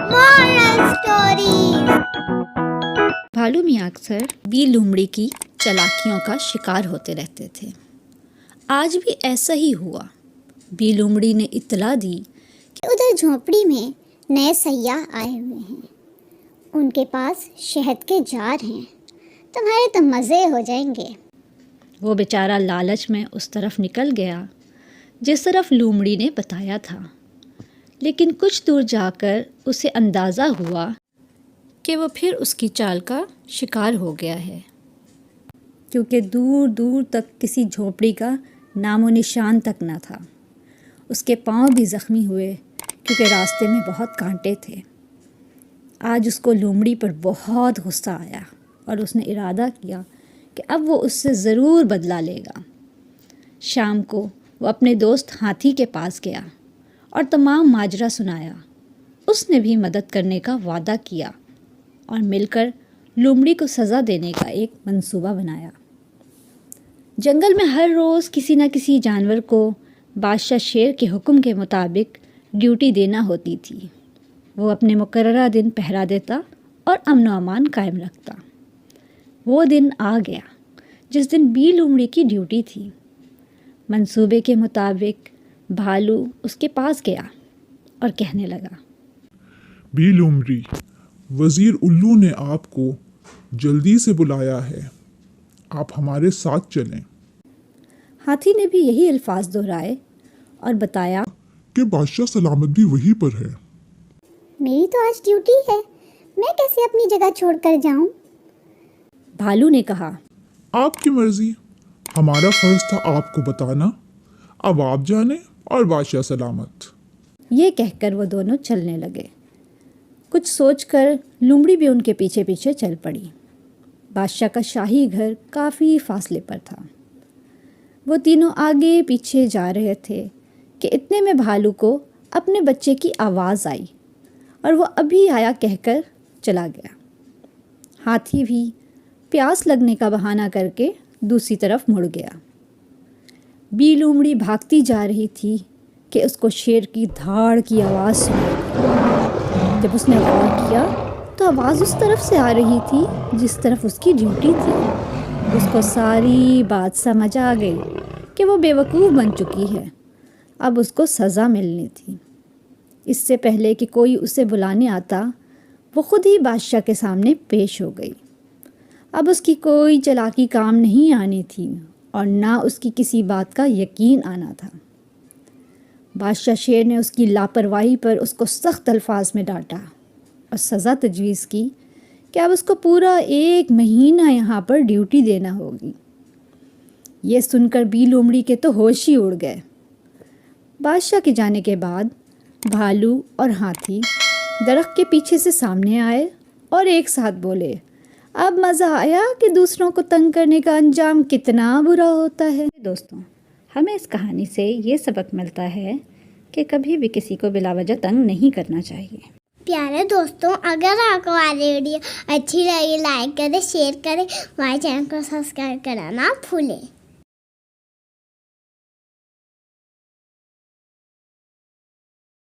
Moral Stories। भालू मियाँ अक्सर बी लोमड़ी की चालाकियों का शिकार होते रहते थे। आज भी ऐसा ही हुआ। बी लोमड़ी ने इत्तला दी कि उधर झोंपड़ी में नए सैयाह आए हुए हैं। उनके पास शहद के जार हैं, तुम्हारे तो मज़े हो जाएंगे। वो बेचारा लालच में उस तरफ निकल गया जिस तरफ लोमड़ी ने बताया था, लेकिन कुछ दूर जाकर उसे अंदाज़ा हुआ कि वो फिर उसकी चाल का शिकार हो गया है, क्योंकि दूर दूर तक किसी झोंपड़ी का नामो निशान तक न था। उसके पांव भी ज़ख्मी हुए क्योंकि रास्ते में बहुत कांटे थे। आज उसको लोमड़ी पर बहुत गुस्सा आया और उसने इरादा किया कि अब वो उससे ज़रूर बदला लेगा। शाम को वो अपने दोस्त हाथी के पास गया और तमाम माजरा सुनाया। उसने भी मदद करने का वादा किया और मिलकर लोमड़ी को सज़ा देने का एक मंसूबा बनाया। जंगल में हर रोज़ किसी न किसी जानवर को बादशाह शेर के हुक्म के मुताबिक ड्यूटी देना होती थी। वो अपने मुकर्ररा दिन पहरा देता और अमन व अमान कायम रखता। वो दिन आ गया जिस दिन बी लोमड़ी की ड्यूटी थी। मंसूबे के मुताबिक भालू उसके पास गया और कहने लगा, बी लोमड़ी, वज़ीर उल्लू ने आपको जल्दी से बुलाया है, आप हमारे साथ चलें। हाथी ने भी यही अल्फाज दोहराए और बताया कि बादशाह सलामत भी वहीं पर है। मेरी तो आज ड्यूटी है, मैं कैसे अपनी जगह छोड़कर जाऊं? भालू ने कहा, आपकी मर्जी, हमारा फर्ज था आपको बताना, अब आप जाने और बादशाह सलामत। ये कहकर वो दोनों चलने लगे। कुछ सोचकर लोमड़ी भी उनके पीछे पीछे चल पड़ी। बादशाह का शाही घर काफ़ी फासले पर था। वो तीनों आगे पीछे जा रहे थे कि इतने में भालू को अपने बच्चे की आवाज़ आई और वो अभी आया कहकर चला गया। हाथी भी प्यास लगने का बहाना करके दूसरी तरफ मुड़ गया। बी लोमड़ी भागती जा रही थी कि उसको शेर की धाड़ की आवाज़ सुनाई। जब उसने गौर किया तो आवाज़ उस तरफ से आ रही थी जिस तरफ उसकी ड्यूटी थी। उसको सारी बात समझ आ गई कि वो बेवकूफ़ बन चुकी है, अब उसको सज़ा मिलनी थी। इससे पहले कि कोई उसे बुलाने आता, वो खुद ही बादशाह के सामने पेश हो गई। अब उसकी कोई चालाकी काम नहीं आनी थी और ना उसकी किसी बात का यकीन आना था। बादशाह शेर ने उसकी लापरवाही पर उसको सख्त अल्फाज में डांटा और सज़ा तजवीज़ की कि अब उसको पूरा 1 महीना यहाँ पर ड्यूटी देना होगी। ये सुनकर बी लोमड़ी के तो होश ही उड़ गए। बादशाह के जाने के बाद भालू और हाथी दरख्त के पीछे से सामने आए और एक साथ बोले, अब मज़ा आया कि दूसरों को तंग करने का अंजाम कितना बुरा होता है। दोस्तों, हमें इस कहानी से ये सबक मिलता है कि कभी भी किसी को बिलावजह तंग नहीं करना चाहिए। प्यारे दोस्तों, अगर आपको हमारी वीडियो अच्छी लगी, लाइक करें, शेयर करें, हमारे चैनल को सब्सक्राइब करना ना भूलें।